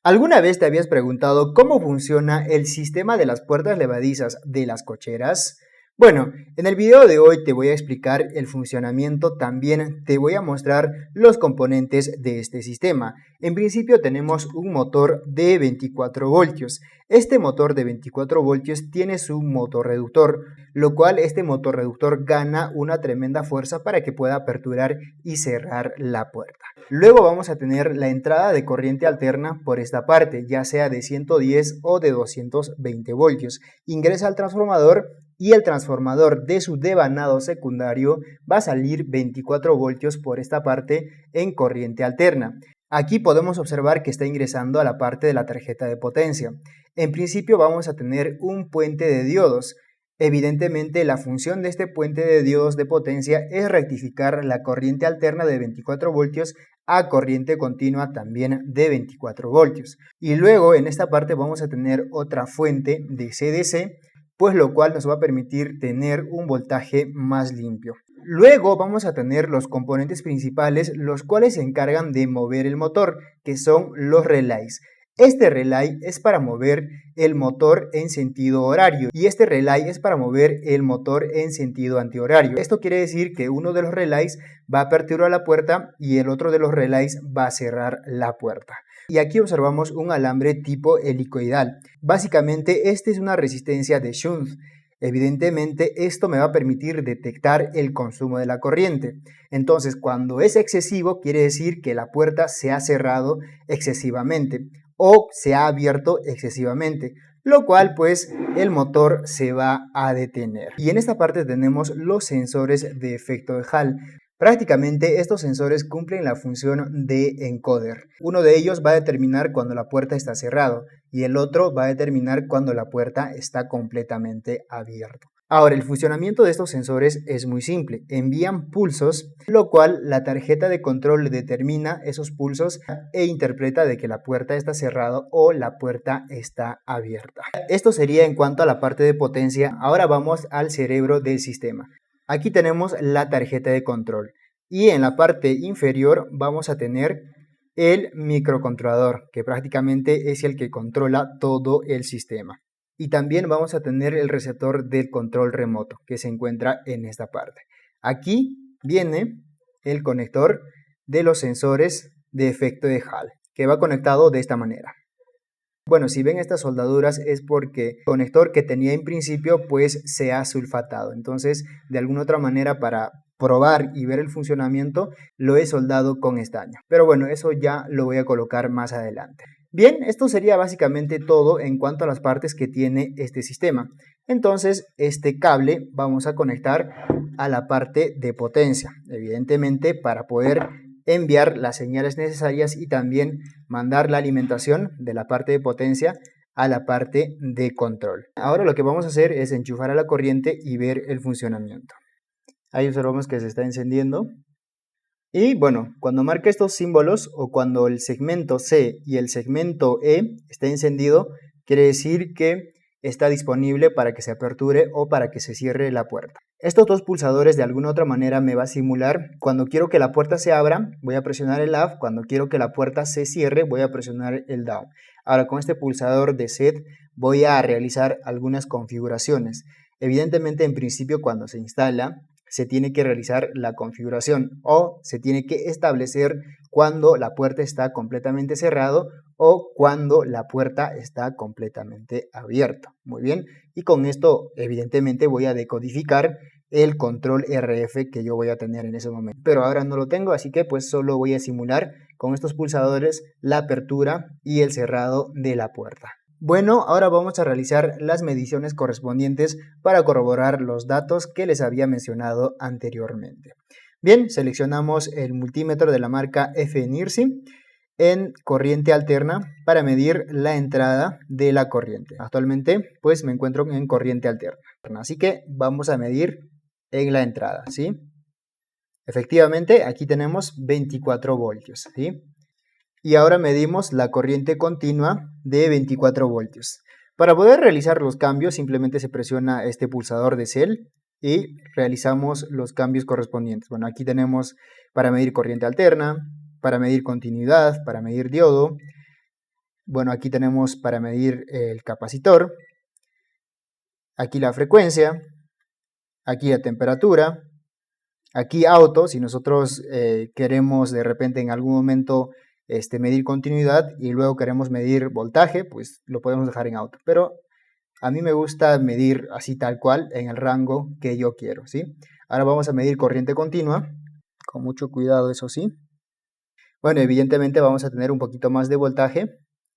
¿Alguna vez te habías preguntado cómo funciona el sistema de las puertas levadizas de las cocheras? Bueno, en el video de hoy te voy a explicar el funcionamiento, también te voy a mostrar los componentes de este sistema. En principio tenemos un motor de 24 voltios. Este motor de 24 voltios tiene su motorreductor, lo cual este motorreductor gana una tremenda fuerza para que pueda aperturar y cerrar la puerta. Luego vamos a tener la entrada de corriente alterna por esta parte, ya sea de 110 o de 220 voltios. Ingresa al transformador y el transformador de su devanado secundario va a salir 24 voltios por esta parte en corriente alterna. Aquí podemos observar que está ingresando a la parte de la tarjeta de potencia. En principio vamos a tener un puente de diodos. Evidentemente la función de este puente de diodos de potencia es rectificar la corriente alterna de 24 voltios a corriente continua también de 24 voltios. Y luego en esta parte vamos a tener otra fuente de CDC, pues lo cual nos va a permitir tener un voltaje más limpio. Luego vamos a tener los componentes principales, los cuales se encargan de mover el motor, que son los relays. Este relay es para mover el motor en sentido horario y este relay es para mover el motor en sentido antihorario. Esto quiere decir que uno de los relays va a aperturar la puerta y el otro de los relays va a cerrar la puerta. Y aquí observamos un alambre tipo helicoidal. Básicamente esta es una resistencia de shunt. Evidentemente esto me va a permitir detectar el consumo de la corriente. Entonces cuando es excesivo quiere decir que la puerta se ha cerrado excesivamente o se ha abierto excesivamente, lo cual pues el motor se va a detener. Y en esta parte tenemos los sensores de efecto de Hall. Prácticamente estos sensores cumplen la función de encoder. Uno de ellos va a determinar cuando la puerta está cerrada y el otro va a determinar cuando la puerta está completamente abierta. Ahora, el funcionamiento de estos sensores es muy simple. Envían pulsos, lo cual la tarjeta de control determina esos pulsos e interpreta de que la puerta está cerrada o la puerta está abierta. Esto sería en cuanto a la parte de potencia. Ahora vamos al cerebro del sistema. Aquí tenemos la tarjeta de control y en la parte inferior vamos a tener el microcontrolador, que prácticamente es el que controla todo el sistema. Y también vamos a tener el receptor del control remoto, que se encuentra en esta parte. Aquí viene el conector de los sensores de efecto de Hall, que va conectado de esta manera. Bueno, si ven estas soldaduras es porque el conector que tenía en principio pues se ha sulfatado. Entonces, de alguna otra manera para probar y ver el funcionamiento lo he soldado con estaño. Pero bueno, eso ya lo voy a colocar más adelante. Bien, esto sería básicamente todo en cuanto a las partes que tiene este sistema. Entonces, este cable vamos a conectar a la parte de potencia, evidentemente para poder enviar las señales necesarias y también mandar la alimentación de la parte de potencia a la parte de control. Ahora lo que vamos a hacer es enchufar a la corriente y ver el funcionamiento. Ahí observamos que se está encendiendo. Y bueno, cuando marca estos símbolos o cuando el segmento C y el segmento E está encendido, quiere decir que está disponible para que se aperture o para que se cierre la puerta. Estos dos pulsadores de alguna otra manera me va a simular cuando quiero que la puerta se abra, voy a presionar el up, cuando quiero que la puerta se cierre, voy a presionar el down. Ahora con este pulsador de set voy a realizar algunas configuraciones. Evidentemente en principio cuando se instala se tiene que realizar la configuración o se tiene que establecer cuando la puerta está completamente cerrado o cuando la puerta está completamente abierta. Muy bien, y con esto evidentemente voy a decodificar el control RF que yo voy a tener en ese momento. Pero ahora no lo tengo, así que pues solo voy a simular con estos pulsadores la apertura y el cerrado de la puerta. Bueno, ahora vamos a realizar las mediciones correspondientes para corroborar los datos que les había mencionado anteriormente. Bien, seleccionamos el multímetro de la marca FNIRSI en corriente alterna para medir la entrada de la corriente. Actualmente pues me encuentro en corriente alterna, así que vamos a medir en la entrada, ¿sí? Efectivamente aquí tenemos 24 voltios, ¿sí? Y ahora medimos la corriente continua de 24 voltios. Para poder realizar los cambios simplemente se presiona este pulsador de cel y realizamos los cambios correspondientes. Bueno, aquí tenemos para medir corriente alterna, para medir continuidad, para medir diodo, Bueno, aquí tenemos para medir el capacitor, aquí la frecuencia, aquí la temperatura, aquí auto, si nosotros queremos de repente en algún momento medir continuidad y luego queremos medir voltaje, pues lo podemos dejar en auto. Pero a mí me gusta medir así tal cual en el rango que yo quiero, ¿sí? Ahora vamos a medir corriente continua, con mucho cuidado, eso sí. Bueno, evidentemente vamos a tener un poquito más de voltaje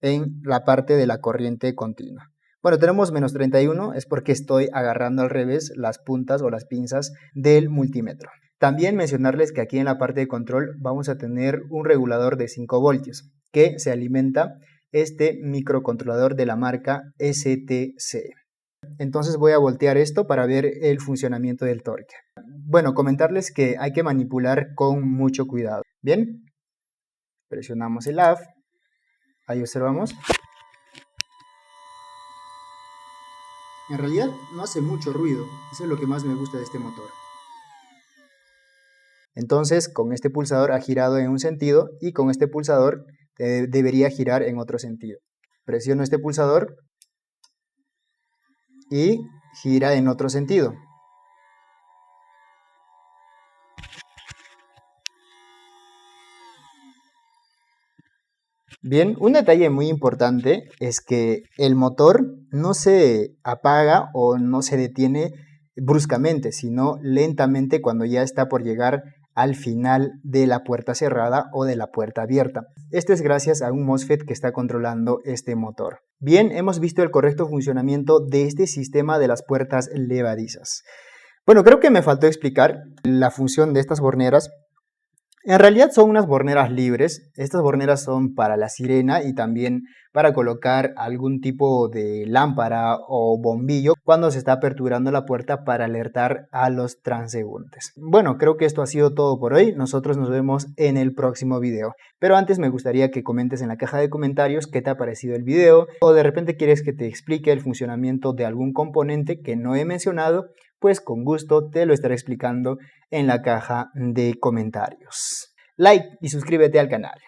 en la parte de la corriente continua. Bueno, tenemos menos 31, es porque estoy agarrando al revés las puntas o las pinzas del multímetro. También mencionarles que aquí en la parte de control vamos a tener un regulador de 5 voltios que se alimenta este microcontrolador de la marca STC. Entonces voy a voltear esto para ver el funcionamiento del torque. Bueno, comentarles que hay que manipular con mucho cuidado. Bien, presionamos el AF, ahí observamos. En realidad no hace mucho ruido, eso es lo que más me gusta de este motor. Entonces con este pulsador ha girado en un sentido y con este pulsador debería girar en otro sentido. Presiono este pulsador y gira en otro sentido. Bien, un detalle muy importante es que el motor no se apaga o no se detiene bruscamente, sino lentamente cuando ya está por llegar al final de la puerta cerrada o de la puerta abierta. Esto es gracias a un MOSFET que está controlando este motor. Bien, hemos visto el correcto funcionamiento de este sistema de las puertas levadizas. Bueno, creo que me faltó explicar la función de estas borneras. En realidad son unas borneras libres. Estas borneras son para la sirena y también para colocar algún tipo de lámpara o bombillo cuando se está aperturando la puerta para alertar a los transeúntes. Bueno, creo que esto ha sido todo por hoy. Nosotros nos vemos en el próximo video. Pero antes me gustaría que comentes en la caja de comentarios qué te ha parecido el video o de repente quieres que te explique el funcionamiento de algún componente que no he mencionado, pues con gusto te lo estaré explicando en la caja de comentarios. Like y suscríbete al canal.